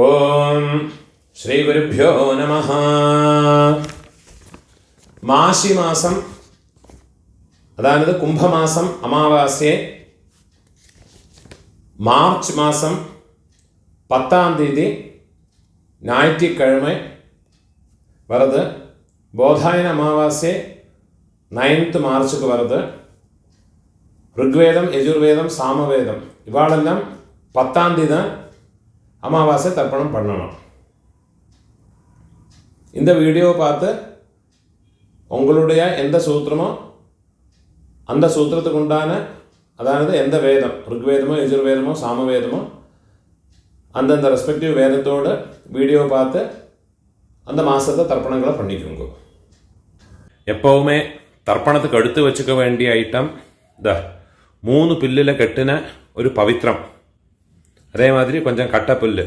ഓം ശ്രീ ഗുരുഭ്യോ നമഃ. മാശി മാസം, അതായത് കുംഭമാസം അമാവാസ്യെ മാർച്ച് മാസം 10ஆம் தேதி ஞாயிற்றுக்கிழமை வருது. போதாயன அமாவாஸ்யை 9th மார்ச்சுக்கு வருது. ருக்வேதம், யஜுர்வேதம், சாமவேதம் இவாளெல்லாம் 10ஆம் தேதி தான் அமாவாசை தர்ப்பணம் பண்ணணும். இந்த வீடியோ பார்த்து உங்களுடைய எந்த சூத்திரமோ அந்த சூத்திரத்துக்கு உண்டான, அதாவது எந்த வேதம், ருக்வேதமோ யஜுர்வேதமோ சாமவேதமோ அந்தந்த ரெஸ்பெக்டிவ் வேதத்தோடு வீடியோ பார்த்து அந்த மாதத்தை தர்ப்பணங்களை பண்ணிக்கோங்க. எப்போவுமே தர்ப்பணத்துக்கு எடுத்து வச்சுக்க வேண்டிய ஐட்டம் இந்த 3 பில்லில் கெட்டின ஒரு பவித்திரம், அதே மாதிரி கொஞ்சம் கட்டப்புல்லு,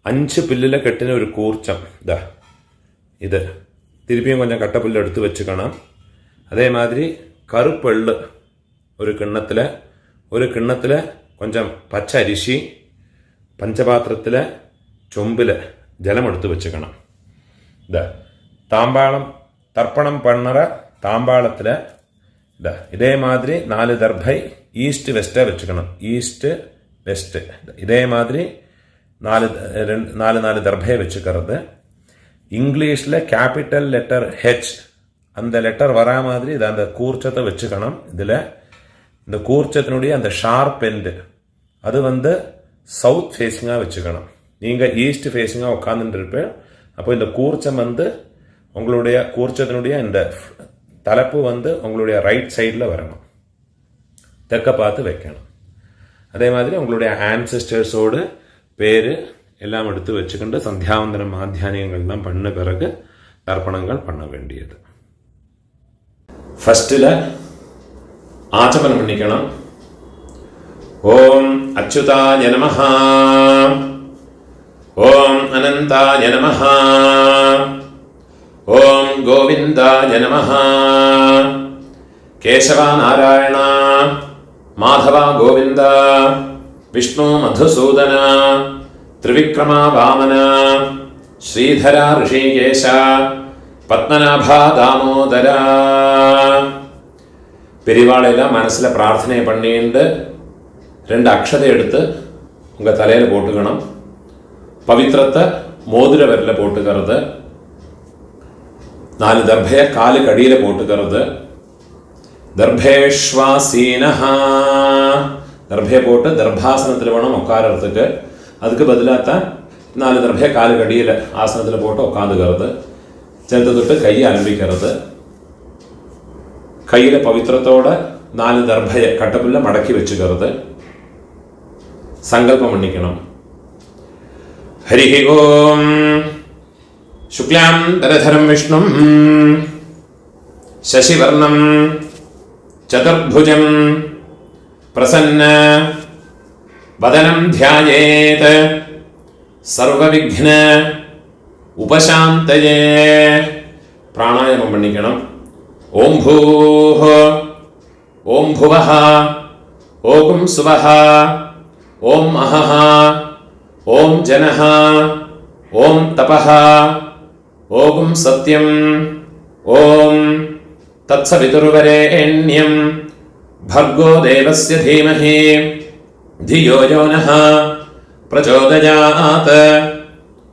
5 பில்லில் கெட்டின ஒரு கூர்ச்சம், இது திருப்பியும் கொஞ்சம் கட்டப்புல்லு எடுத்து வச்சுக்கணும். அதே மாதிரி கருப்பெள்ளு ஒரு கிண்ணத்தில் கொஞ்சம் பச்சை அரிசி, பஞ்சபாத்திரத்தில் சொம்பில் ஜலம் எடுத்து வச்சுக்கணும். தாம்பாளம் தர்ப்பணம் பண்ணுற தாம்பாளத்தில் இதே மாதிரி 4 தர்பை ஈஸ்ட் வெஸ்ட்டை வச்சுக்கணும். ஈஸ்ட்டு வெஸ்ட்டு இதே மாதிரி 4 தர்பையை வச்சுக்கிறது. இங்கிலீஷில் கேபிட்டல் லெட்டர் ஹெச், அந்த லெட்டர் வரா மாதிரி இதை அந்த கூர்ச்சத்தை வச்சுக்கணும். இதில் இந்த கூர்ச்சத்தினுடைய அந்த ஷார்ப் எண்டு அது சவுத் ஃபேஸிங்காக வச்சுக்கணும். நீங்கள் ஈஸ்ட் ஃபேஸிங்காக உட்காந்துட்டு இருப்பேன். அப்போ இந்த கூர்ச்சம் உங்களுடைய கூர்ச்சத்தினுடைய இந்த தலைப்பு உங்களுடைய ரைட் சைடில் வரணும், தெற்க பார்த்து வைக்கணும். அதே மாதிரி உங்களுடைய ஆன்செஸ்டர்ஸோடு பேர் எல்லாம் எடுத்து வச்சுக்கிண்டு சந்தியாவந்தனம் மாத்தியானியங்கள்லாம் பண்ண பிறகு தர்ப்பணங்கள் பண்ண வேண்டியது. ஃபஸ்ட்டில் ஆச்சமனம் பண்ணிக்கணும். ஓம் அச்சுதாய நமஹ, ஓம் அனந்தாய நமஹ, ஓம் கோவிந்தாய நமஹ, கேசவா நாராயண மாதவா கோவிந்த, விஷ்ணு மதுசூதன, திரிவிக்ரமா வாமன, ஸ்ரீதரா ரிஷிகேஷ, பத்மநாபா தாமோதரா. பெரியவாளையெல்லாம் மனசில் பிரார்த்தனை பண்ணிட்டு 2 அக்ஷதை எடுத்து உங்கள் தலையில் போட்டுக்கணும். பவித்திரத்தை மோதிர விரலில் போட்டுக்கிறது. 4 தர்பையை காலுக்கு அடியில் போட்டுக்கிறது. தர்பேஷ்வாசீனஹா, தர்பையை போட்டு தர்பாசனத்தில் வேணும் உட்காரத்துக்கு. அதுக்கு பதிலாகத்தான் 4 தர்பையை காலுக்கு அடியில் ஆசனத்தில் போட்டு உட்காந்துக்கிறது. சேர்த்து தொட்டு கையை ஆரம்பிக்கிறது. கையில் பவித்திரத்தோட 4 தர்பையை கட்டப்புல்ல மடக்கி வச்சுக்கிறது. சங்கல்பம் பண்ணிக்கணும். ஹரிஹி ஓம் சுக்லாம் தரதரம் விஷ்ணும் சசிவர்ணம் சதுர்புஜம் பிரசன்ன வதனம் தியாயேத் சர்வவிக்ன உபசாந்தயே. பிராணாயாமம் பண்ணிக்கணும். ஓம் பூஹ, ஓம் புவஹ, ஓம் சுவஹ, ஓம் அஹஹ, ஓம் ஜனஹ, ஓம் தபஹ, ஓம் சத்யம், ஓம் தத்சவிதுர்வரேண்யம் भर्गो देवस्य धीमहि धियो यो नः प्रचोदयात्.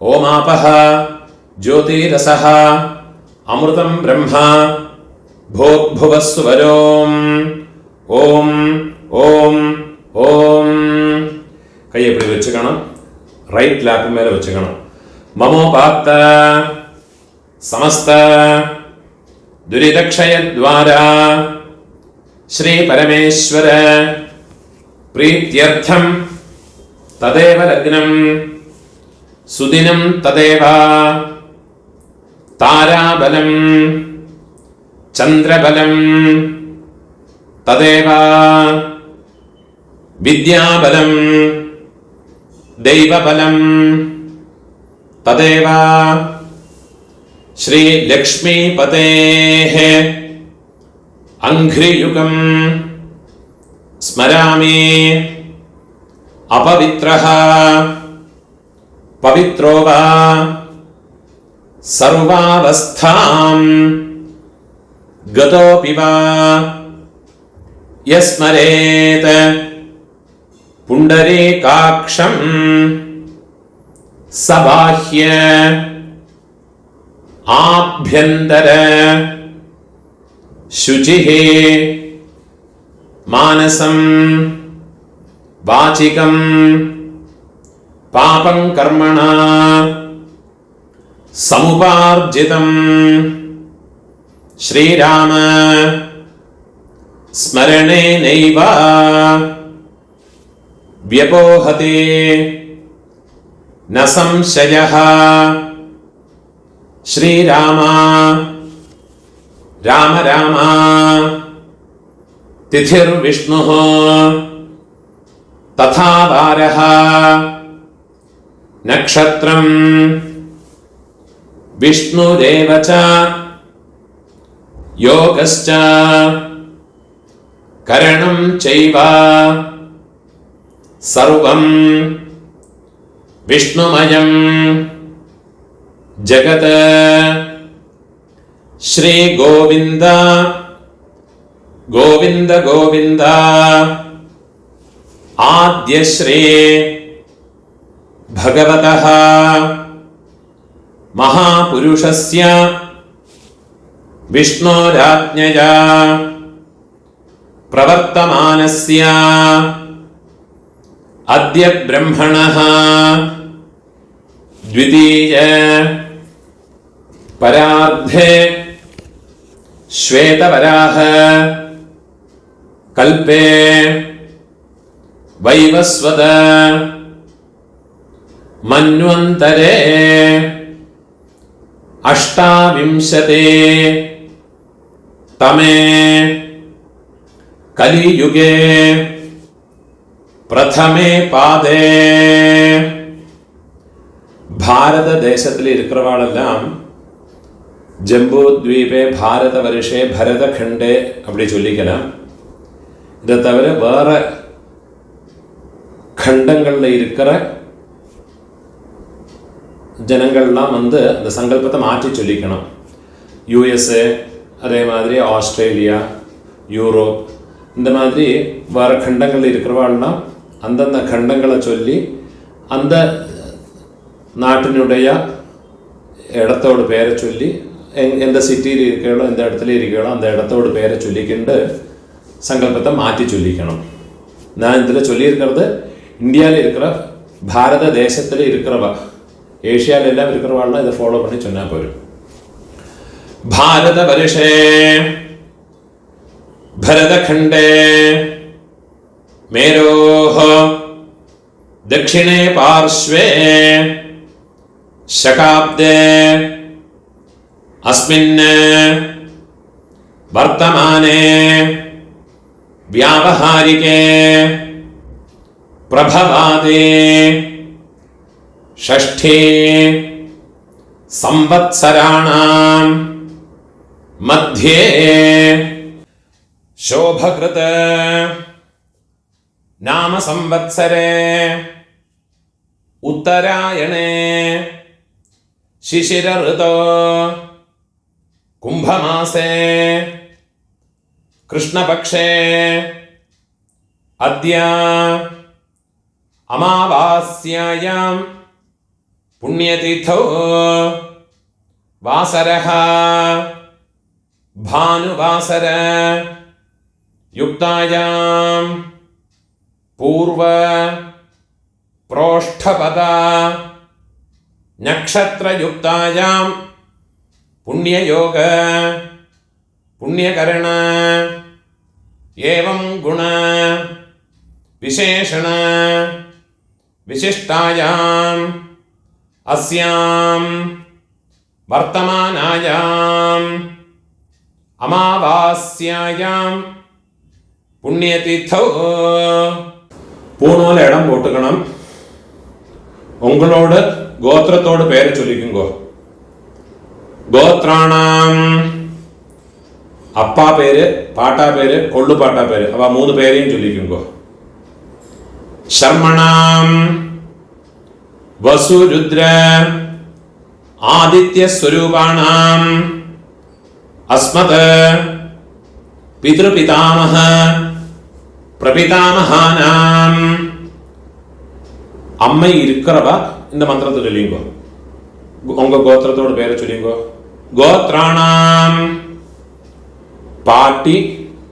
ओमापः ज्योतिरसः अमृतं ब्रह्मा भूर्भुवस्सुवरोम्. ओम ओम ओम. கையை இப்படி வச்சுக்கணும். ரைட் லேப் மேலே வச்சுக்கணும். மமோபாத்த சமஸ்த துரிதக்ஷயத்வாரா ஸ்ரீ பரமேஸ்வர பிரீத்யர்த்தம் ததேவ லக்னம் சுதினம் ததேவ தாராபலம் சந்திரபலம் ததேவ வித்யாபலம் தெய்வபலம் ததேவ ஸ்ரீ லக்ஷ்மீபதேஹ அங்க்ரியுகம் ஸ்மராமி. அபவித்ரஹ पवित्रो वा सर्वावस्थां गतोऽपि वा यस्मरेत् पुण्डरीकाक्षं स बाह्य आभ्यन्तर शुचिः मानसं वाचिकं पापं कर्मणा समुपार्जितं श्रीराम स्मरणेनैव व्यपोहते न संशयः। श्रीराम राम राम तिथिर्विष्णुः तथा वारः नक्षत्रं विष्णुरेव च योगश्च करणं चैव सर्वं विष्णुमयं जगत्। श्री गोविंद गोविंद गोविंद आद्य श्री भगवतः महापुरुषस्य विष्णोराज्ञया प्रवर्तमानस्य अद्य ब्रह्मणः द्वितीय परार्धे श्वेतवराह कल्पे वैवस्वत मन्वन्तरे अष्टाविंशते तमे कलियुगे प्रथमे पादे भारत தேசத்தில் இருக்கிறவாளெல்லாம் ஜம்பூத்வீபே பாரத வருஷே பரதகண்டே அப்படி சொல்லிக்கலாம். இதை தவிர வேற கண்டங்களில் இருக்கிற ஜனங்கள்லாம் வந்து அந்த சங்கல்பத்தை மாற்றி சொல்லிக்கணும். யூஎஸ்ஏ, அதே மாதிரி ஆஸ்திரேலியா, யூரோப், இந்த மாதிரி வேறு கண்டங்களில் இருக்கிறவாள்லாம் அந்தந்த கண்டங்களை சொல்லி அந்த நாட்டினுடைய இடத்தோட பேரை சொல்லி எந்த சிட்டியில் இருக்கிறோ எந்த இடத்துல இருக்கிறோ அந்த இடத்தோட பேரை சொல்லிக்கிண்டு சங்கல்பத்தை மாற்றி சொல்லிக்கணும். நான் இதில் சொல்லியிருக்கிறது இந்தியாவில் இருக்கிற பாரத தேசத்தில் இருக்கிறவா, ஏஷியாவில் எல்லாம் இருக்கிறவாள்லாம் இதை ஃபாலோ பண்ணி சொன்னால் போயிடும். பாரத வருஷே भरतखंडे मेरोः दक्षिणे पार्श्वे शकाब्दे अस्मिन् वर्तमाने व्यावहारिके प्रभवादे षष्ठे संवत्सराणां मध्ये शोभकृत नाम संवत्सरे उत्तरायणे शिशिर ऋतो कुंभमासे कृष्णपक्षे अद्य अमावास्यायां पुण्यतिथौ वासरः भानुवासर युक्तायां पूर्व प्रोष्ठपदा नक्षत्र युक्तायां पुण्ययोग पुण्यकरण एवं गुण विशेषण विशिष्टायां अस्यां वर्तमानायां अमावास्यायां पुण्यतिथौ பூணூல இடம் போட்டுக்கணும். உங்களோட கோத்திரத்தோட பேரை சொல்லிக்குங்கோ. கோத்ராணாம் அப்பா பேரு, பாட்டா பேரு, கொள்ளு பாட்டா பேரு, அவ 3 பேரையும் சொல்லிக்குங்கோ. சர்மணாம் വസുരുദ്ര ആദിത്യസ്വരൂപാണാം അസ്മത് പിതൃപിതാമഹ பிரபிதாமகானாம். அம்மை இருக்கிறவா இந்த மந்திரத்தை சொல்லிங்கோ. உங்க கோத்திரத்தோட பேரை சொல்லிங்கோ. கோத்ராணாம் பாட்டி,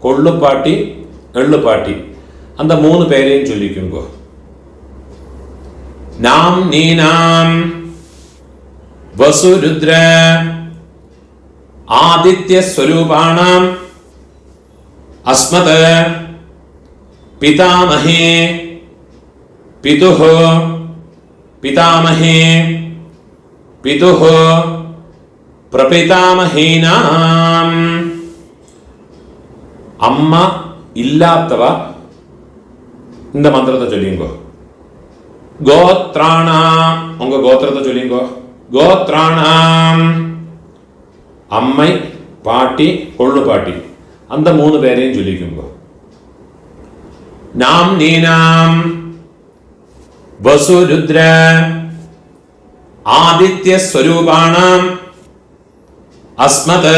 கொள்ளு பாட்டி, எள்ளு பாட்டி, அந்த 3 பேரையும் சொல்லிக்குங்கோ. நாம் நீனாம் வசுருத்ர ஆதித்ய ஸ்வரூபாணாம் அஸ்மத் पितामहे पितुः पितामहे पितुः प्रपितामहीनाम्. அம்மா இல்லாதவ இந்த மந்திரத்தை சொல்லிங்கோ. கோத்ராணாம் உங்க கோத்திரத்தை சொல்லிங்கோ. கோத்ராணாம் அம்மை, பாட்டி, கொள்ளு பாட்டி, அந்த 3 பேரையும் சொல்லிக்குங்கோ. நாம் நீனாம் வசுருத்ர ஆதித்ய ஸ்வரூபாணாம் அஸ்மத்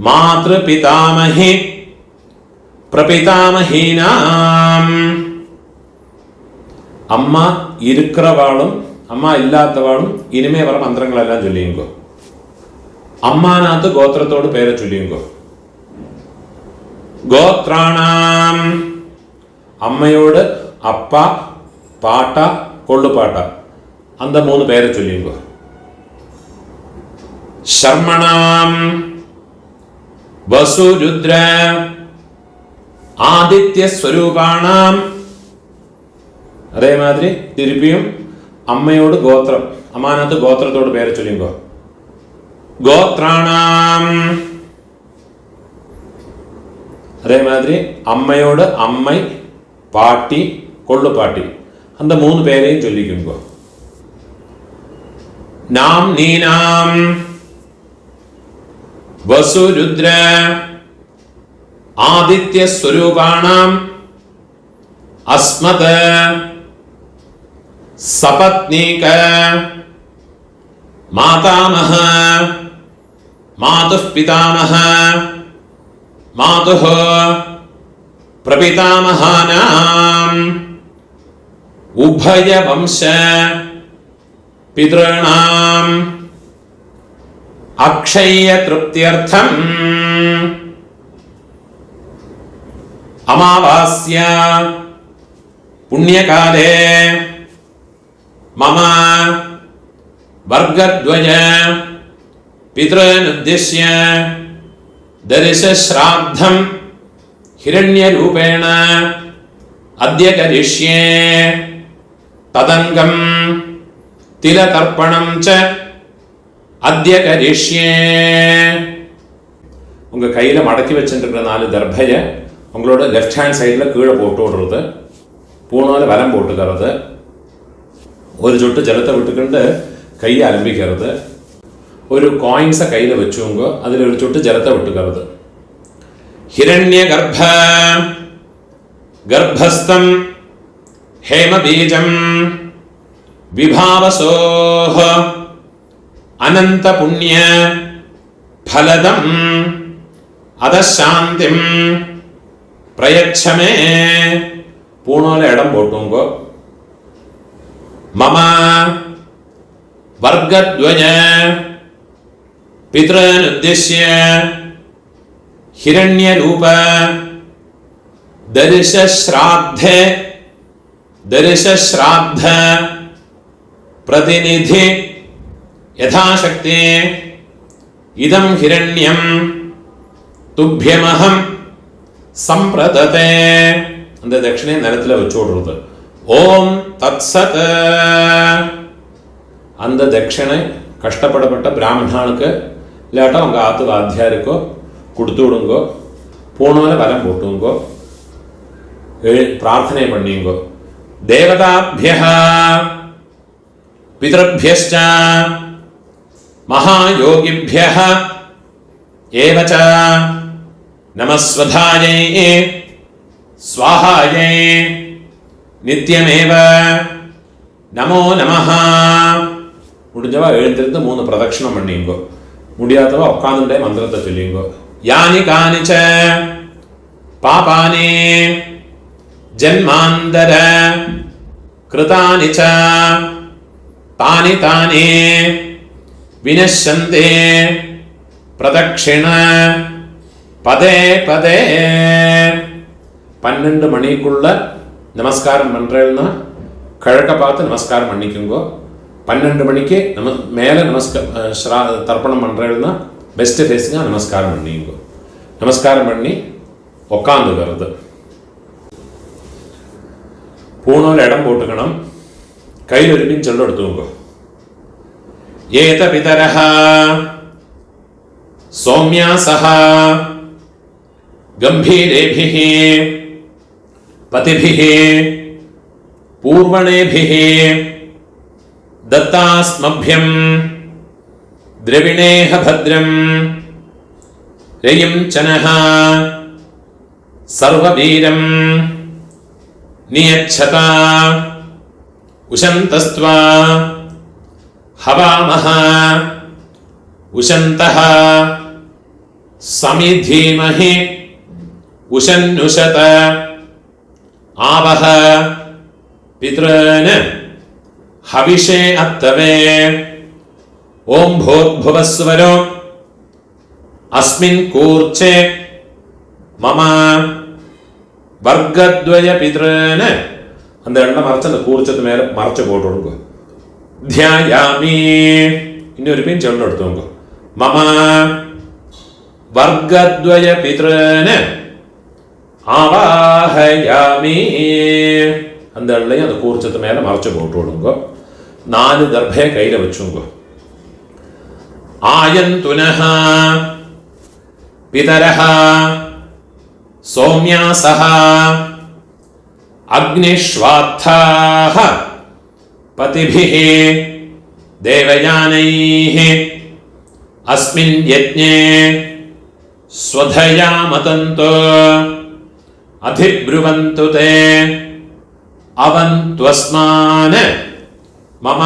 மாத்ரு பிதாமஹி பிரபிதாமஹீனாம். அம்மா இருக்கிறவாளும் அம்மா இல்லாதவாளும் இனிமே வர மந்திரங்களெல்லாம் சொல்லியுங்கோ. அம்மானாத்து கோத்திரத்தோடு பேரை சொல்லியுங்கோ. கோத்ராணாம் அம்மையோடு அப்பா, பாட்டா, கொள்ளு பாட்டா, அந்த 3 பேரை சொல்லியுங்கோ. சர்மணாம் வசுருத்ர ஆதித்ய ஸ்வரூபாணாம். அதே மாதிரி திருப்பியும் அம்மையோடு கோத்திரம், அம்மானாத்து கோத்திரத்தோடு பேரை சொல்லியுங்கோ. கோத்ராணாம் அதே மாதிரி அம்மையோட அம்மை, பாட்டி, கொள்ளு பாட்டி, அந்த 3 பேரையும் சொல்லிக்குங்கோ. நாம் நீனாம் வசுருத்ர ஆதித்ய ஸ்வரூபாணாம் அஸ்மத் சபத்னீக மாதாமஹ மாதுः பிதாமஹ மாதுः பிரபிதாமகானாம் உபய வம்ச பித்ருணாம் அக்ஷய திருப்தியர்த்தம் அமாவாஸ்யா புண்ணியகாலே மம வர்கத்வய பித்ருனுத்திஷ்ய தரிசஸ்ராத்தம் ஹிரண்யரூபேண அத்ய கரிஷ்யே ததங்கம் திலதர்ப்பணம் ச அத்ய கரிஷ்யே. உங்க கையில மடக்கி வச்சுருக்கிற 4 தர்பைய உங்களோட லெஃப்ட் ஹேண்ட் சைடில் கீழே போட்டு விடுறது, பூணால வலம் போட்டுக்கிறது, ஒரு சொட்டு ஜலத்தை விட்டுக்கிட்டு கையை அலம்பிக்கிறது, ஒரு காயின்ஸை கையில் வச்சுங்க, அதில் ஒரு சொட்டு ஜலத்தை விட்டுக்கிறது. ஹிரண்ய கர்ப்ப கர்ப்பஸ்தம் ஹேமபீஜம் விபாவசோஹ அனந்த புண்ணிய ஃபலதம் அதசாந்திம் பிரயச்சமே. பூணால இடம் போட்டுங்கோ. மம வர்கத்வய பித்ருனுத்திஷ்ய ஹிரண்யரூப தரிசஸ்ராத்த பிரதிநிதி யதாசக்தி இதம் ஹிரண்யம் துப்யமஹம் சம்பிரததே. அந்த தட்சிணை நிலத்தில் வச்சு விடுறது. ஓம் தத்சத். அந்த தட்சிணை கஷ்டப்படப்பட்ட பிராமணனுக்கு இல்லாட்டா உங்கள் ஆத்து வாத்தியாருக்கோ கொடுத்து விடுங்கோ. பூணால வலம் போட்டுங்கோ, பிரார்த்தனை பண்ணிங்கோ. தேவதாபியः பிதృभ्यश्च மகாயோகிभ्यः ஏவ ச நமஸ்வதாயை ஸ்வாஹாயை நித்யமேவ நமோ நமஹா. முடிஞ்சவா எழுந்திருந்து 3 பிரதட்சணம் பண்ணிங்கோ. முடியாதவா உட்காந்துட்டே மந்திரத்தை சொல்லிங்கோ. யானி காணிச்ச பாபானி ஜன்மாந்தர கிருதானி ச தானி தானி வினஷ்யந்தே பிரதட்சிண பதே பதே. 12 மணிக்குள்ள நமஸ்காரம் பண்றேன்னா கிழக்க பார்த்து நமஸ்காரம் பண்ணிக்குங்கோ. 12 மணிக்கு மேலே தர்ப்பணம் பண்ணுறேன்னா பெஸ்ட் ஃபேஸுங்க நமஸ்காரம் பண்ணிங்கோ. நமஸ்காரம் பண்ணி உக்காந்துக்கிறது. பூனோல இடம் போட்டுக்கணும். கையில் இருப்பின்னு சொல்ல எடுத்துக்கோங்க. ஏத பிதரஹ சௌமியாசஹ கம்பீரேபிஹி பதிபிஹி பூர்வணேபிஹி दत्तास्मभ्यं द्रविणेह भद्रं रयिं चनः सर्ववीरं नियच्छता उशन्तस्त्वा हवामः उशन्तः समिधीमहि उशन्नुषत आवह पितॄन् हविषे अत्तवे. ओम भूर्भुवस्वरो अस्मिन् कूर्चे मम वर्गद्वय पितॄन्. அந்த எண்ணெய் மறைச்சு அந்த கூர்ச்சத்து மேல மறைச்சு போட்டுடுங்க. தியாயாமி. இன்னொரு பேன் சொல்ல எடுத்துங்க. மம வர்கத்வய பிதॄன் ஆவாஹயாமி. அந்த எண்ணெயை அந்த கூர்ச்சத்து மேல மறைச்சு போட்டு விடுங்க. 4 தர்பையை கையில வச்சுங்க. ஆயந்துனஹ பிதரஹ சௌமியாசஹ அக்னிஷ்வாத்தாஹ பதிபிஹி தேவயானைஹ அஸ்மின் யஜ்ஞே ஸ்வதயா மதந்தோ அதிப்ருவந்து தே அவந்த்வஸ்மான் மம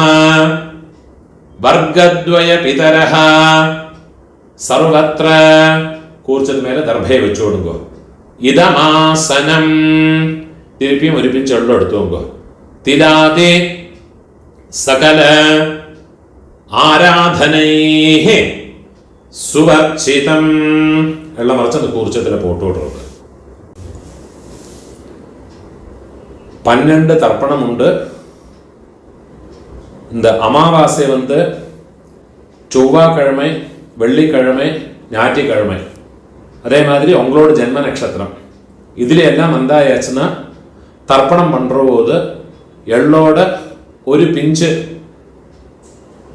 வர்கத்வய பிதரஹ சர்வத்ர. கூர்ச்சது மேல தர்பையை வச்சு விடுங்க. இதமாசனம். திருப்பியும் ஒரு பின் சொல்ல எடுத்துங்க. திலாதி சகல ஆராதனைஹ சுவர்ச்சிதம். எல்லாம் மறைச்சு அந்த கூர்ச்சத்துல போட்டு விடுறது. 12 தர்ப்பணம் உண்டு. இந்த அமாவாசை செவ்வாய்க்கிழமை, வெள்ளிக்கிழமை, ஞாயிற்றுக்கிழமை. அதே மாதிரி உங்களோட ஜென்ம நட்சத்திரம் இதில் எல்லாம் வந்தாயாச்சுன்னா தர்ப்பணம் பண்ணுற போது எள்ளோட ஒரு பிஞ்சு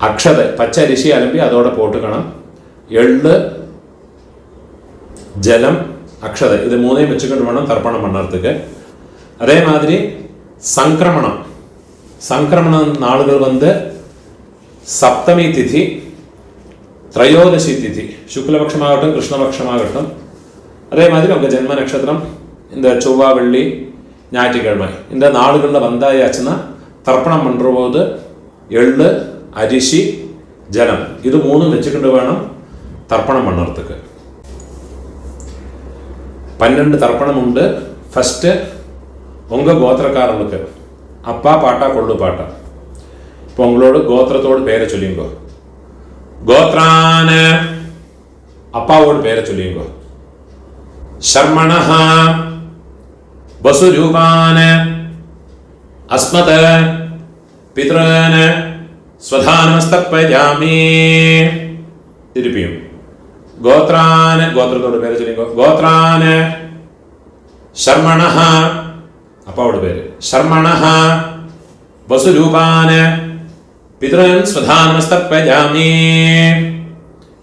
அக்ஷதை பச்சை அரிசி அலம்பி அதோட போட்டுக்கணும். எள்ளு, ஜலம், அக்ஷதை இது 3ஐயும் வச்சுக்கிட்டு வேணும் தர்ப்பணம் பண்ணுறதுக்கு. அதே மாதிரி சங்கிரமணம் நாளுகள் சப்தமி திதி, திரையோதசி திதி, சுக்லபக்ஷமாகட்டும் கிருஷ்ணபக்ஷமாகட்டும். அதே மாதிரி உங்கள் ஜென்ம நட்சத்திரம் இந்த செவ்வாய், வெள்ளி, ஞாயிற்றுக்கிழமை இந்த நாளுகளில் வந்தாயாச்சுன்னா தர்ப்பணம் பண்ணுற போது எள்ளு, அரிசி, ஜலம் இது 3ம் வச்சுக்கிட்டு வேணும் தர்ப்பணம் பண்ணுறதுக்கு. 12 தர்ப்பணம் உண்டு. ஃபஸ்ட்டு உங்கள் கோத்திரக்காரனுக்கு அப்பா பாட்டா கொள்ளு பாட்டா. இப்போ உங்களோட கோத்திரத்தோடு பேரை சொல்லிங்கோ. கோத்ரான அப்பாவோட பேரை சொல்லிங்கோ. சர்மணஹ வசுரூபான அஸ்மத பித்ருன் ஸ்வதானமஸ்தர்ப்பயாமி. திருப்பியும் கோத்ரான கோத்திரத்தோட பேரை சொல்லிங்கோ. கோத்ரான சர்மணஹ அப்பாவோட பேரு. சர்மணஹ வசுரூபான பித்ருன் ஸ்வதானமஸ்தர்ப்பயாமி.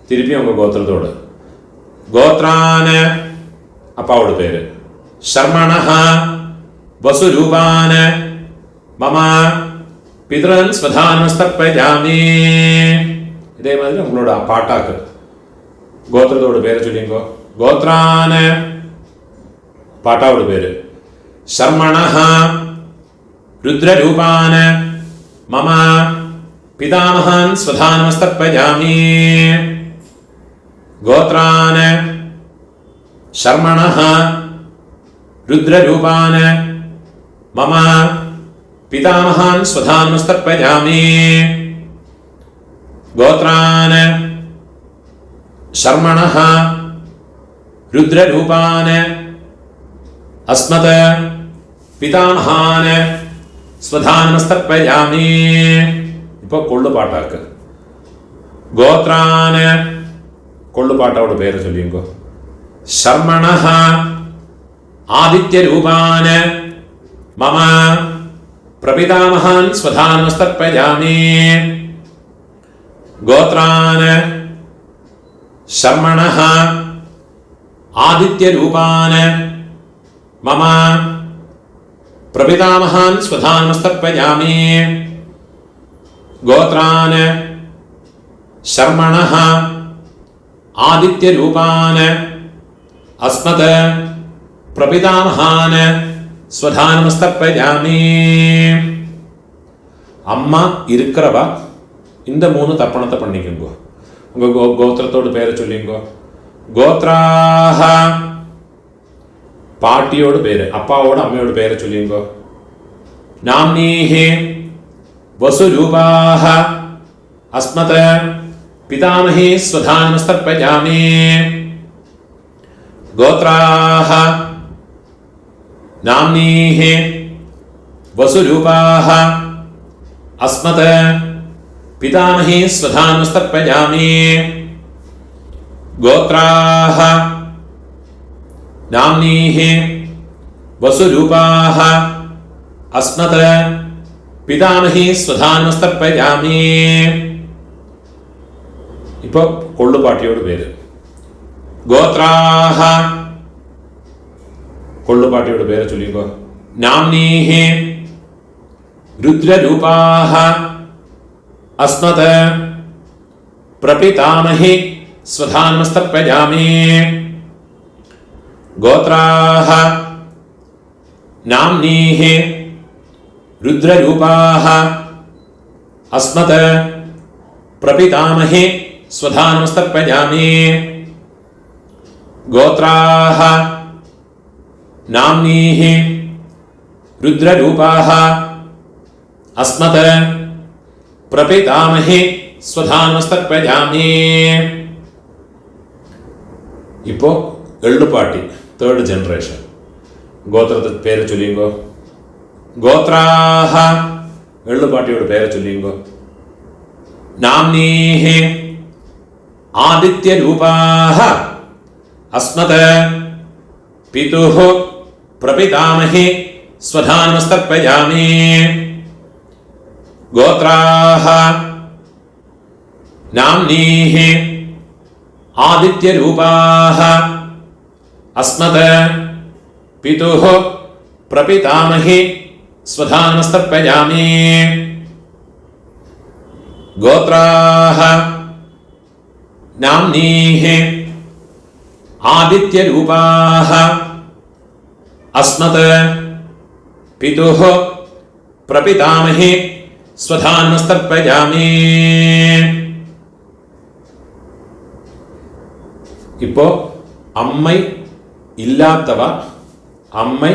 திருப்பி உங்க கோத்திரத்தோடு. கோத்ரான அப்பாவோட பேரு. சர்மணஹ வசுரூபான மம பித்ருன் ஸ்வதானமஸ்தர்ப்பயாமி. இதே மாதிரி உங்களோட பாட்டாக்கு கோத்திரத்தோட பேரை சொல்லிங்கோ. கோத்ரான பாட்டாவோட பேரு. சர்மணஹ ருத்ரரூபான मम पितामहान् स्वधानमस्तर्पयामि गोत्रान् शर्मणः रुद्ररूपान् मम पितामहान् स्वधानमस्तर्पयामि गोत्रान् शर्मणः रुद्ररूपान् अस्मत् पितामहान् स्वधानमस्तर्पयामि ഇപ്പോൾ കൊള്ളുപാട്ടാക്ക് ഗോത്രാന് കൊള്ളുപാട്ടോട് പേര് ചൊല്ലിങ്കോ ശർമ്മണഃ ആദിത്യരൂപാന് മമ പ്രപിതാമഹാൻ സ്വധാനമസ്തർപ്പയാമി ഗോത്രാന് ശർമ്മണഃ ആദിത്യരൂപാന് മമ പ്രപിതാമഹാൻ സ്വധാനമസ്തർപ്പയാമി ഗോത്രാന് ശർമ്മണഃ ആദിത്യരൂപാന് അസ്മത് പ്രപിതാമഹാന് സ്വധാനമസ്തർപ്പയാമി. அம்மா இருக்கிறவா இந்த 3 தர்ப்பணத்தை பண்ணிக்கோங்க. உங்க கோத்திரத்தோட பேரை சொல்லிங்கோ. கோத்ராஹ பாட்டியோட பேரு, அப்பாவோட அம்மையோட பேரை சொல்லிங்கோ. நாம்னீஹி வசுரூபாஹ அஸ்மத் பிதாமஹி ஸ்வதானமஸ்தர்ப்பயாமி. கோத்ராஹ நாம்னீஹி வசுரூபாஹ அஸ்மத் பிதாமஹி ஸ்வதானமஸ்தர்ப்பயாமி. கோத்ராஹ நாம்னீஹி வசுரூபாஹ அஸ்மத் പിതാമഹി സ്വധാനമസ്തർപ്പയാമി. ഇപ്പൊ കൊള്ളുപാട്ടിയോട് പേര് ഗോത്രാഹ കൊള്ളുപാട്ടിയോട് പേര് ചൊല്ലിക്കോ. നാംനീഹി രുദ്രരൂപാഹ അസ്മത് പ്രപിതാമഹി സ്വധാനമസ്തർപ്പയാമി. ഗോത്രാഹ നാംനീഹി രുദ്രരൂപാഹ അസ്മത് പ്രപിതാമഹി സ്വധാനമസ്തർപ്പയാമി. ഗോത്രാഹ നാംനീഹി രുദ്രരൂപാഹ അസ്മത് പ്രപിതാമഹി സ്വധാനമസ്തർപ്പയാമി. ഇപ്പോ എള്ളുപാട്ടി 3rd ജനറേഷൻ ഗോത്രത്തെ പേര് ചൊല്ലിങ്കോ. ഗോത്രാഹ എള്ളുപാട്ടിയോട് പേര് ചൊല്ലിങ്കോ. നാംനീഹി ആദിത്യരൂപാഹ അസ്മത് പിതുഃ പ്രപിതാമഹി സ്വധാനമസ്തർപ്പയാമി. ഗോത്രാഹ നാംനീഹി ആദിത്യരൂപാഹ അസ്മത് പിതുഃ പ്രപിതാമഹി സ്വധാനമസ്തർപ്പയാമി. ഗോത്രാഹ നാംനീഹി ആദിത്യരൂപാഹ അസ്മത് പിതുഃ പ്രപിതാമഹി സ്വധാനമസ്തർപ്പയാമി. ഇപ്പോ അമ്മൈ ഇല്ലാത്തവ അമ്മൈ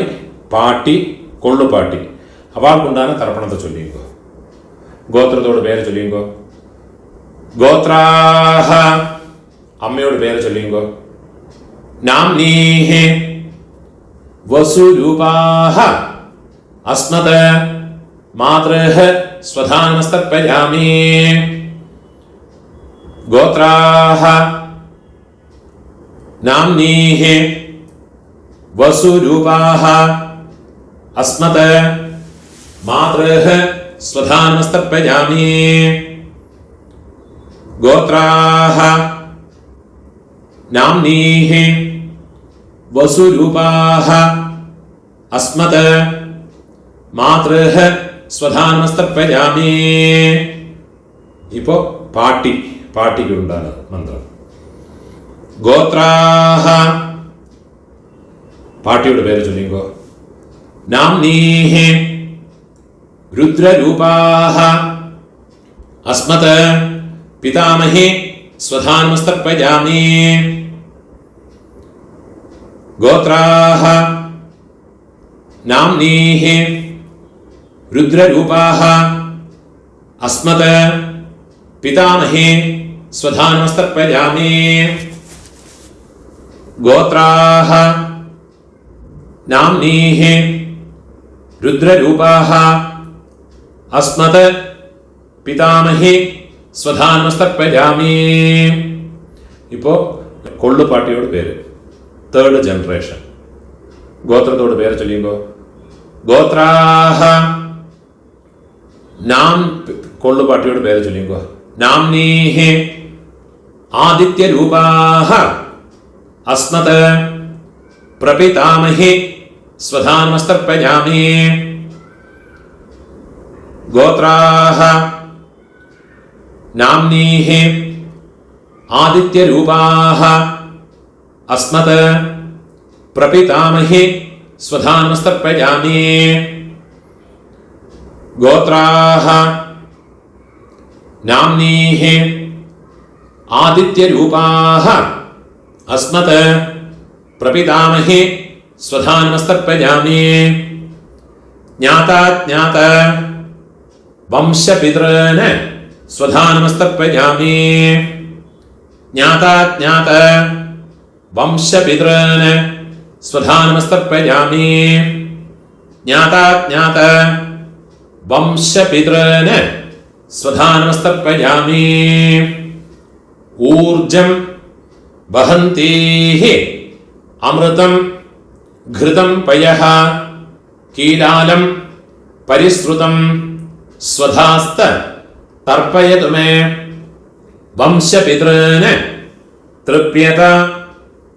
പാട്ടി കൊള്ളുപാട്ടി അവൾക്കുണ്ടാകുന്ന തർപ്പണത്തെ ചൊല്ലിങ്കോ. ഗോത്രത്തോട് പേര് ചൊല്ലിങ്കോ. ഗോത്രാഹ അമ്മയോട് പേര് ചൊല്ലിങ്കോ. നാംനീഹി വസുരൂപാഹ അസ്മത് മാതൃഃ സ്വധാനമസ്തർപ്പയാമി. ഗോത്രാഹ നാംനീഹി വസുരൂപാഹ അസ്മത് മാതൃഃ സ്വധാനമസ്തർപ്പയാമി. ഗോത്രാഹ നാംനീഹി വസുരൂപാഹ അസ്മത് മാതൃഃ സ്വധാനമസ്തർപ്പയാമി. ഇപ്പോ പാട്ടിക്കുണ്ടാണ് മന്ത്രം. ഗോത്രാഹ പാട്ടിയുടെ പേര് ചൊല്ലിക്കോ. നാംനീഹി रुद्ररूपाः अस्मत् पितामही स्वधानमस्तर्पयामि गोत्राः नाम्नीः रुद्ररूपाः अस्मत् पितामही स्वधानमस्तर्पयामि गोत्राः नाम्नीः रुद्ररूपाः अस्मत् पितामही स्वधानमस्तर्पयामि ഇപ്പോൾ കൊള്ളുപാട്ടിയോട് പേര് തേർഡ് ജനറേഷൻ ഗോത്രത്തോട് പേര് ചൊല്ലിയുമ്പോൾ ഗോത്രാഹ നാം കൊള്ളുപാട്ടിയോട് പേര് ചൊല്ലിയുമ്പോൾ നാംനീഹി ആദിത്യരൂപാഹ അസ്മത് പ്രപിതാമഹി സ്വധാനമസ്തർപ്പയാമി ഗോത്രാഹ നാംനീഹി ആദിത്യരൂപാഹ അസ്മത് പ്രപിതാമഹി സ്വധാനമസ്തർപ്പയാമി ഗോത്രാഹ നാംനീഹി ആദിത്യരൂപാഹ അസ്മത് പ്രപിതാമഹി സ്വധാനമസ്തർപ്പയാമി ജ്ഞാതാജ്ഞാത വംശപിതॄന് സ്വധാനമസ്തർപ്പയാമി ജ്ഞാതാജ്ഞാത വംശപിതॄന് സ്വധാനമസ്തർപ്പയാമി ജ്ഞാതാജ്ഞാത വംശപിതॄന് സ്വധാനമസ്തർപ്പയാമി ഊർജം വഹന്തീഃ അമൃതം ഘൃതം പയഃ കീലാലം പരിശ്രുതം സ്വധാസ്ത തർപ്പയതു മേ വംശപിതॄന് തൃപ്യത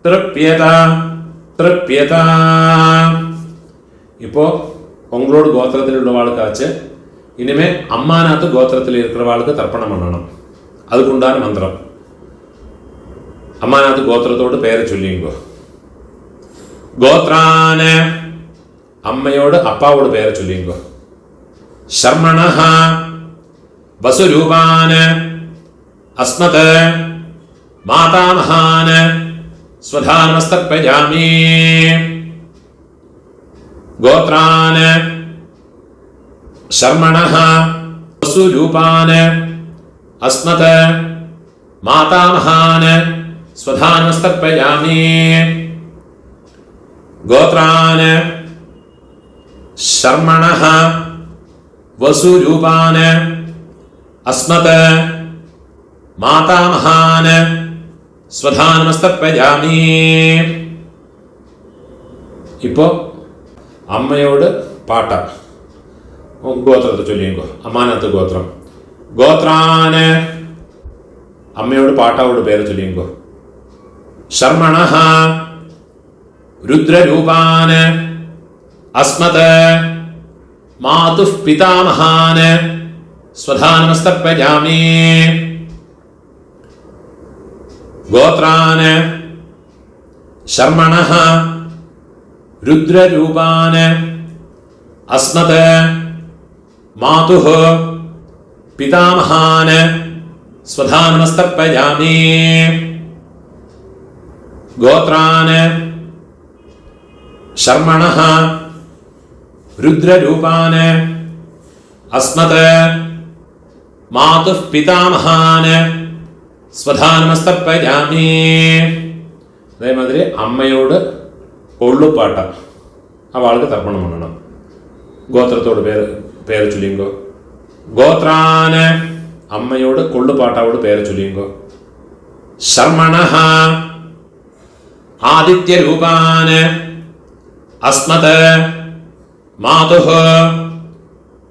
തൃപ്യത തൃപ്യത. இப்போ உங்களோட கோத்திரத்தில் உள்ளவாளுக்காச்சு இனிமே அம்மாநாத்து கோத்திரத்தில் இருக்கிறவாளுக்கு தர்ப்பணம் பண்ணணும். அதுக்குண்டான மந்திரம் അമ്മാനാത്ത് ഗോത്രത്തോട് പേര് ചൊല്ലിയുമ്പോ ഗോത്രാന് അമ്മയോട് അപ്പാവോട് പേര് ചൊല്ലിയുമ്പോ ശർമ്മണഃ വസുരൂപാന് അസ്മത് മാതാമഹാന് സ്വധാനമസ്തർപ്പയാമി ഗോത്രാന് ശർമ്മണഃ വസുരൂപാന് അസ്മത് മാതാമഹാന് സ്വധാനമസ്തർപ്പയാമി ഗോത്രാന് ശർമ്മണഃ വസുരൂപാന് അസ്മത് മാതാമഹാന് സ്വധാനമസ്തർപ്പയാമി. ഇപ്പോ അമ്മയോട് പാട്ട ഗോത്രത്തെ ചൊല്ലിയുമ്പോ അമ്മാനത്ത് ഗോത്രം ഗോത്രാന് അമ്മയോട് പാട്ടാവോട് പേര് ചൊല്ലിയുമ്പോ ശർമ്മണഃ രുദ്രരൂപാന് അസ്മത് മാതുഃ പിതാമഹാന് സ്വധാനമസ്തർപ്പയാമി ഗോത്രാന് ശർമ്മണഃ രുദ്രരൂപാന് അസ്മത് മാതുഃ പിതാമഹാന് സ്വധാനമസ്തർപ്പയാമി ഗോത്രാന് ശർമ്മണഃ രുദ്രരൂപാന് അസ്മത് മാതുഃ പിതാമഹാന് സ്വധാനമസ്തർപ്പയാമി. അതേമാതിരി അമ്മയോട് കൊള്ളുപാട്ട അവൾക്ക് തർപ്പണം பண்ணണം. ഗോത്രത്തോട് പേര് ചൊല്ലിയുമ്പോ ഗോത്രാന് അമ്മയോട് കൊള്ളുപാട്ടാവോട് പേര് ചൊല്ലിയുമ്പോ ശർമ്മണഃ ആദിത്യരൂപാന് അസ്മത് മാതുഃ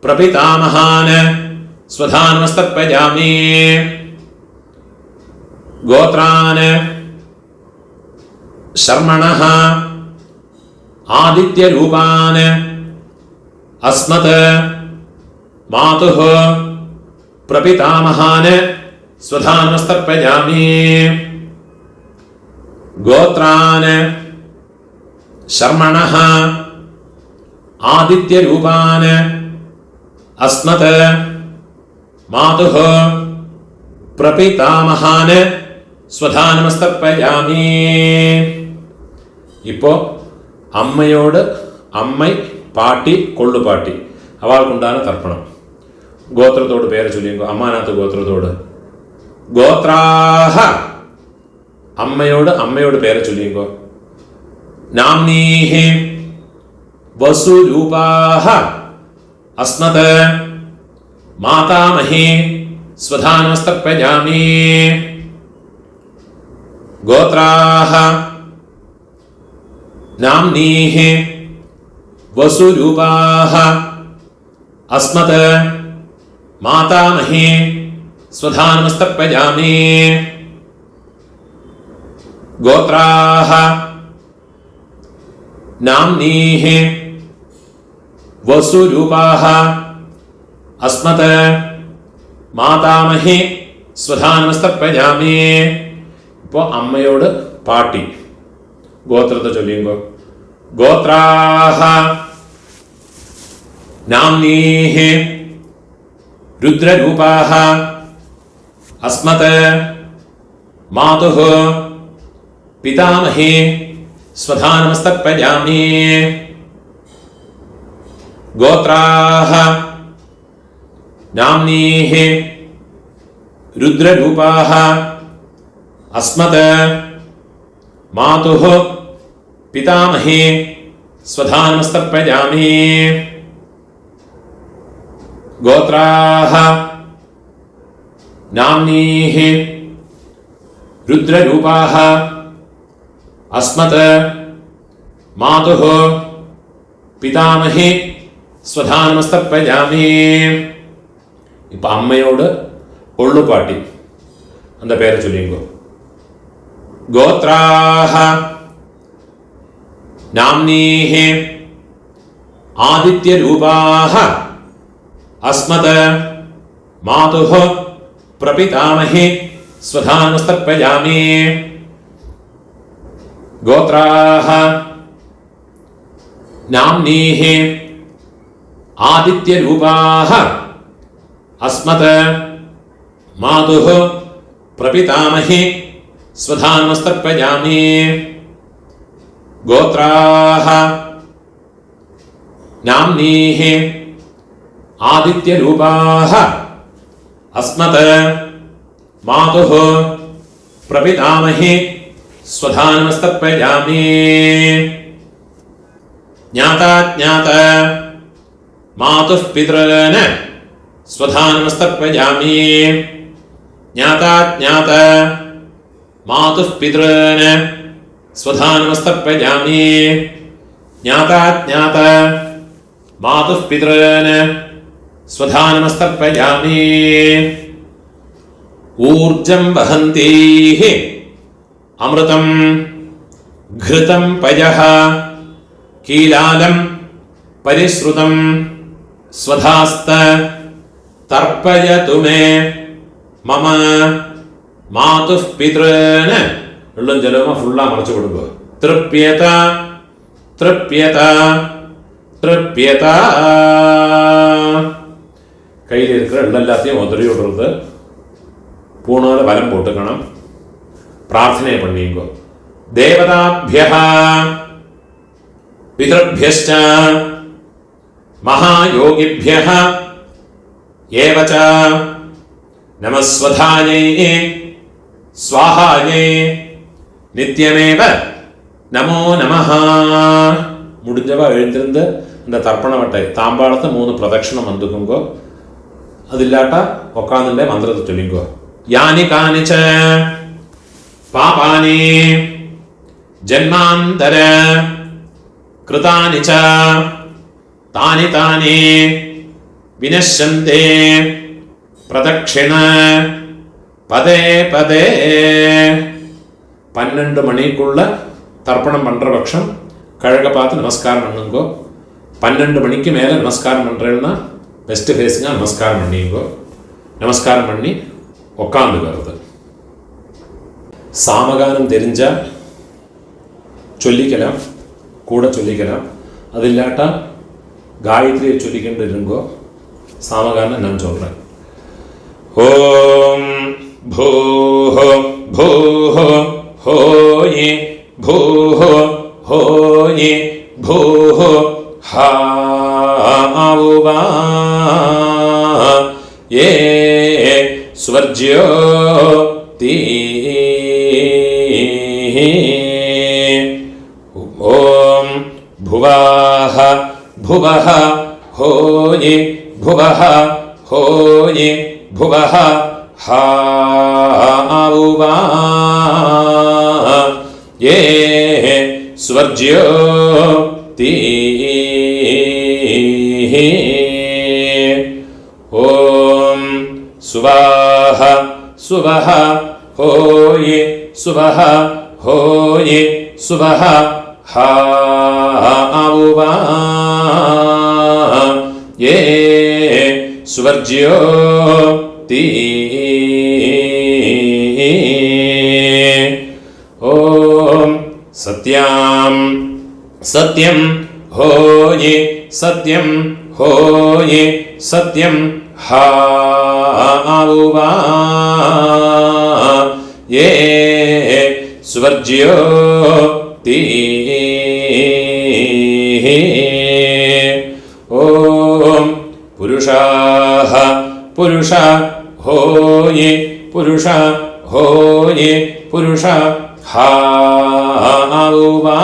പ്രപിതാമഹാന് സ്വധാനമസ്തർപ്പയാമി ഗോത്രാന് ശർമ്മണഃ ആദിത്യരൂപാന് അസ്മത് മാതുഃ പ്രപിതാമഹാന് സ്വധാനമസ്തർപ്പയാമി ഗോത്രാന് ശർമ്മണഃ ആദിത്യരൂപാന് அஸ்மத் மாதுஹ பிரபிதாமஹான ஸ்வதா நமஸ்தர்ப்பயாமி. இப்போ അമ്മയോട് അമ്മൈ പാട്ടി കൊള്ളു പാട്ടി അവൾക്കുണ്ടാകുന്ന തർപ്പണം. ഗോത്രത്തോട് പേര് ചൊല്ലിയോ. അമ്മാനാത്ത് ഗോത്രത്തോട് ഗോത്രാഹ അമ്മയോട് പേര് ചൊല്ലിയോ. നാംനീഹി വസുരൂപാഹ അസ്മത് മാതാമഹി സ്വധാ നമസ്തർപ്പയാമി. ഗോത്രാഹ നാംനീഹി വസുരൂപാഹ അസ്മത് മാതാമഹി സ്വധാ നമസ്തർപ്പയാമി. ഗോത്രാഹ നാംനീഹി വസുരൂപാഹ അസ്മത് മാതാമഹി സ്വധാ നമസ്തർപ്പയാമി. ഇപ്പോൾ അമ്മയോട് പാട്ടി ഗോത്രത്തെ ചൊല്ലിയുമ്പോൾ ഗോത്രാഹ നാംനീഹി രുദ്രരൂപാഹ അസ്മത് മാതുഃ പിതാമഹി സ്വധാ നമസ്തർപ്പയാമി. ഗോത്രാഹ നാംനീഹി രുദ്രരൂപാഹ അസ്മത് മാതുഃ പിതാമഹി സ്വധാ നമസ്തർപ്പയാമി. ഗോത്രാഹ നാംനീഹി രുദ്രരൂപാഹ അസ്മത് മാതുഃ പിതാമഹി സ്വധാ നമസ്തർപ്പയാമി. ഇപ്പൊ അമ്മയോട് ഒള്ളുപാട്ടി அந்த പേര് ചൊല്ലിയോ. ഗോത്രാഹ നാംനീഹി ആദിത്യരൂപാഹ അസ്മത് മാതുഃ പ്രപിതാമഹി സ്വധാ നമസ്തർപ്പയാമി. ഗോത്രാഹ നാംനീഹി ആദിത്യരൂപാഹ അസ്മത് മാതുഃ പ്രപിതാമഹി സ്വധാ നമസ്തർപ്പയാമി. ഗോത്രാഹ നാംനീഹി ആദിത്യരൂപാഹ അസ്മത് മാതുഃ പ്രപിതാമഹി സ്വധാ നമസ്തർപ്പയാമി. ജ്ഞാതാജ്ഞാത മാതുഃ പിതॄൻ സ്വധാ നമസ്തർപ്പയാമി. ജ്ഞാതാജ്ഞാത മാതുഃ പിതॄൻ സ്വധാ നമസ്തർപ്പയാമി. ജ്ഞാതാജ്ഞാത മാതുഃ പിതॄൻ സ്വധാ നമസ്തർപ്പയാമി. ഊർജം വഹന്തീഃ അമൃതം ഘൃതം പയഃ കീലാലം പരിശ്രുതം സ്വധാസ്ത തർപ്പയതു മേ മമ മാതുഃ പിതॄൻ. വെള്ളം ജലമ ഫുള്ളാ മറച്ചു കൊടുക്കുക. തൃപ്യത തൃപ്യത തൃപ്യത. கையில் இருக்கிற எல்லாத்தையும் உதறி விடுறது. பூணால வலம் போட்டுக்கணும். பிரார்த்தனை பண்ணிங்கோ. தேவதாபியः பிதృभ्यश्च மகாயோகிभ्यः ஏவ ச நமஸ்வதாயை ஸ்வாஹாயை நித்யமேவ நமோ நமஹ. முடிஞ்சவ எழுந்திருந்து இந்த தர்ப்பண வட்டை தாம்பாளத்தை 3 பிரதட்சணம் வந்துக்குங்கோ. അതില്ലാട്ട ഒക്കാന്നിന്റെ മന്ത്രത്തെ ചൊല്ലിക്കോ. യാനി കാനിച പാപാനി ജന്മാന്തര കൃതാനി ച താനി താനി വിനശ്യന്തെ പ്രദക്ഷിണ പദേ പദേ. 12 மணிக்குள்ள தர்ப்பணம் பண்ற பட்சம் கழக பார்த்து நமஸ்காரம் பண்ணுங்கோ. 12 மணிக்கு மேலே நமஸ்காரம் பண்ணுறேன்னா பெஸ்ட் ஃபேஸுங்க நமஸ்காரம் பண்ணிங்கோ. நமஸ்காரம் பண்ணி உக்காந்துக்கிறது. சாமகானம் தெரிஞ்சால் சொல்லிக்கலாம், கூட சொல்லிக்கலாம். அது இல்லாட்டா காயத்ரியை சொல்லிக்கிட்டு இருங்கோ. சாமகான நான் சொல்றேன். ஓம் பூஹ பூஹ ஹோயி பூஹ ஹோயி பூஹ ஹாவுவா ஏ ஸ்வர்ஜ்யோ தீ ஓம் भुवाः भुवः होयि भुवः होयि भुवः हाउवा ये स्वर्ज्यो ती ॐ सुवाः सुवः होयि सुवः होयि सुवः हाउवा ये स्वर्ज्यो ती ॐ सत्यां सत्यं होयि सत्यं होयि सत्यं हाउवा ये स्वर्ज्यो ती ॐ पुरुषाः पुरुषा होयि पुरुषा होयि पुरुषा हाउवा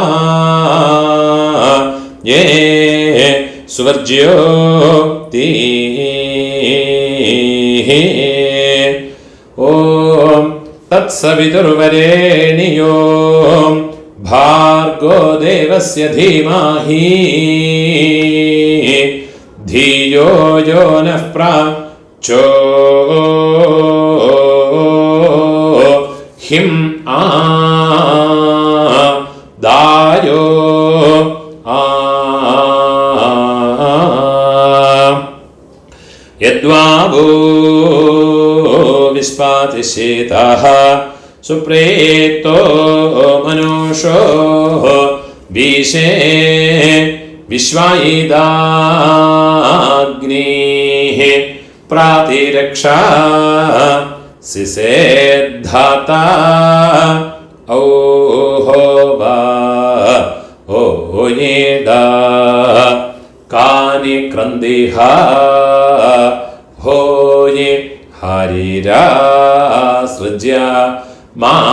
ये स्वर्ज्यो ती ॐ तत्सवितुर्वरेण्यो भार्गो देवस्य धीमहि धियो यो नः प्रचोदितं दायो यद्वावो विस्पातिशेतः सुप्रेतो मनुषो विशे विश्वायिदाग्निः प्रातिरक्षा सिसेद्धाता औहोवा ओयेदा कानि क्रन्दिहा होये हरिरासृज्य मानः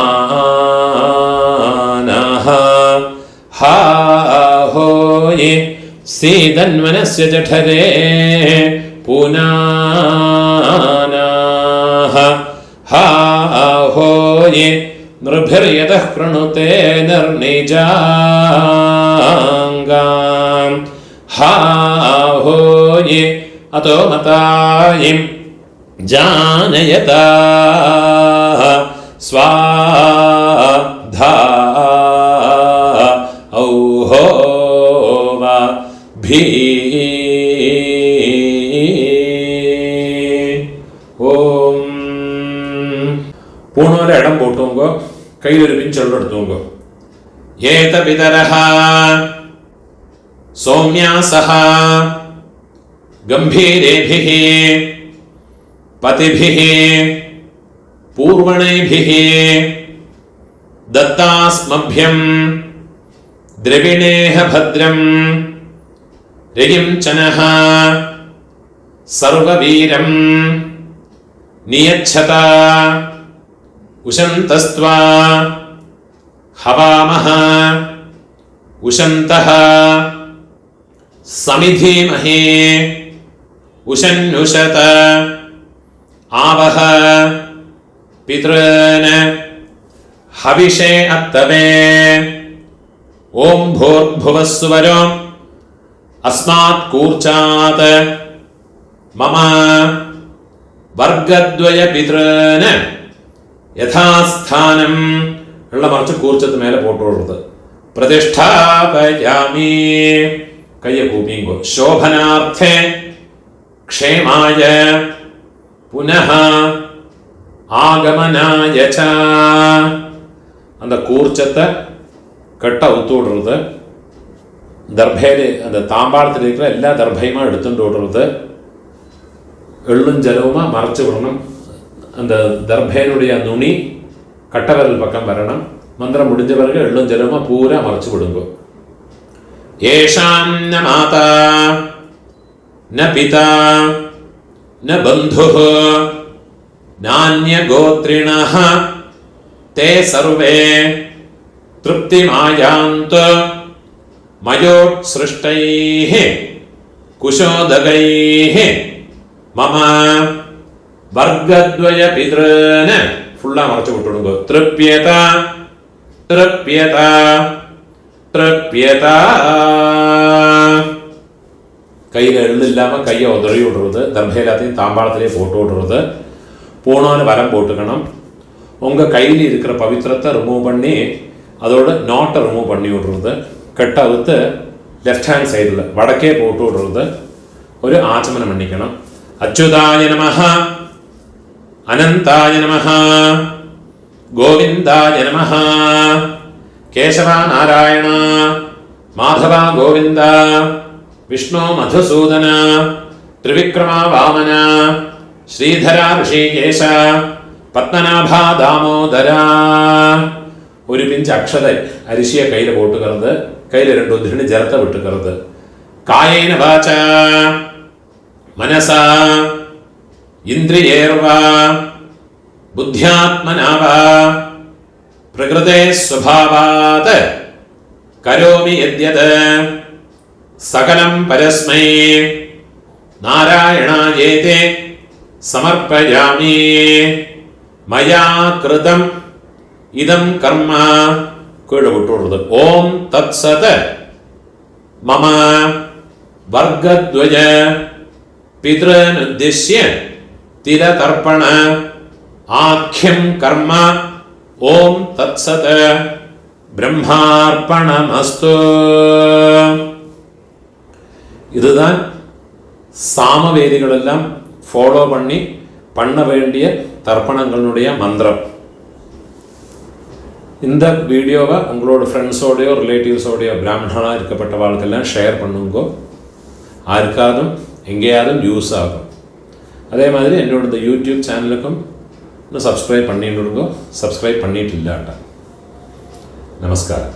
हा होये सीदन्वनस्य जठरे पुनानाः हा होये नृभिर्यतः कृणुते निर्निजाङ्गां हा होये अतो मतायिं जानयता स्वाधा औहोवा भी ഓം പൂണോരെ ഇടം പോട്ടുങ്കോ കയ്യിലൊരു പിഞ്ചെള്ളം എടുത്തുങ്കോ ഏത പിതരഃ സൗമ്യാസഃ ഗംഭീരേഭിഃ പതിഭിഃ പൂർവണൈഭിഃ ദത്താസ്മഭ്യം ദ്രവിണേഹ ഭദ്രം രയിം ചനഃ സർവവീരം നിയച്ഛത ഉശന്തസ്ത്വാ ഹവാമഹ ഉശന്തഃ സമിധീമഹേ ഉശന്നുശത ആവഹ പിതॄൻ ഹവിഷേ അത്തവേ ഓം ഭൂർഭുവസ്സുവരോ അസ്മാത് കൂർച്ചാത് മമ വർഗദ്വയ പിതॄൻ യഥാസ്ഥാനം ഉള്ള മറിച്ച് കൂർച്ചത്ത് മേലെ പോട്ടുള്ളത് പ്രതിഷ്ഠാപയാമി കയ്യ കൂപ്പിങ്കോ ശോഭനാർത്ഥേ ക്ഷേമായ പുനഃ ആഗമനായ ച அந்த கூர்ச்சத்தை கட்ட அவுத்து விடுறது, தர்பையில் அந்த தாம்பாளத்தில் இருக்கிற எல்லா தர்பையுமா எடுத்துட்டு விடுறது, எள்ளும் ஜலவுமாக மறைச்சி விடணும். அந்த தர்பேனுடைய நுனி கட்டவரல் பக்கம் வரணும். மந்திரம் முடிஞ்ச பிறகு எள்ளும் ஜலவுமாக பூரா மறைச்சி விடுங்க. ஏஷாம் ந மாதா ந பிதா ந பந்துः நான்ய கோத்ரிணः தே சர்வே திருப்திமாயாந்து மயோத்ஸ்ருஷ்டைः குஷோதகைः மம வர்க்கத்வய பித்ருன ஃபுல்லாக மறைச்சு விட்டுடுங்க. திருப்யதா திருப்யதா திருப்யதா. கையில் எள்ளு இல்லாமல் கையை உதறி விடுறது, தர்பை எல்லாத்தையும் தாம்பாளத்திலே போட்டு விடுறது. போனோன்னு வரம் போட்டுக்கணும். உங்கள் கையில் இருக்கிற பவித்திரத்தை ரிமூவ் பண்ணி அதோட நாட்டை ரிமூவ் பண்ணி விடுறது. கட்டை அவுத்து லெஃப்ட் ஹேண்ட் சைடில் வடக்கே போட்டு விடுறது. ஒரு ஆச்சமனம் பண்ணிக்கணும். அச்சுதாய நமஹ, அனந்தாய நமஹ, கோவிந்தாய நமஹ, கேசவா நாராயண, மாதவா கோவிந்த, விஷ்ணு மதுசூதன, திரிவிக்ரமா வாமன, ஸ்ரீதரா ரிஷிகேஷ, பத்மநாபா தாமோதரா. ഒരു പിഞ്ച് അക്ഷത അരിശിയെ കയ്യിൽ പോട്ടുകരുത്. കയ്യിൽ 2 ഉദ്ധിണി ജലത്തെ വിട്ടുകരുത്. കായേന വാച മനസാ ഇന്ദ്രിയേർവാ ബുദ്ധ്യാത്മനാവാ പ്രകൃതേ സ്വഭാവാത് കരോമി യദ്യത് സകലം പരസ്മൈ നാരായണായേതി സമർപ്പയാമി. മയാ കൃതം ഇതം കർമ്മ കീഴ് വിട്ടുകൊടുത്ത്. ഓം തത്സത് മമ വർഗദ്വയ പിതൃനുദ്ദിശ്യ തിരതർപ്പണ ആഖ്യം കർമ്മ. ഓം തത്സത് ബ്രഹ്മാർപ്പണമസ്തു. இதுதான் சாமவேதிகளெல்லாம் ஃபாலோ பண்ண வேண்டிய தர்ப்பணங்களுடைய மந்திரம். இந்த வீடியோவை உங்களோட ஃப்ரெண்ட்ஸோடையோ ரிலேட்டிவ்ஸோடையோ பிராமணனாக இருக்கப்பட்டவாளுக்கெல்லாம் ஷேர் பண்ணுங்கோ. யாருக்காதும் எங்கேயாவது யூஸ் ஆகும். அதே மாதிரி என்னோட இந்த யூடியூப் சேனலுக்கும் இன்னும் சப்ஸ்கிரைப் பண்ணிட்டுருங்கோ. சப்ஸ்கிரைப் பண்ணிட்டு இல்லாட்டா. நமஸ்காரம்.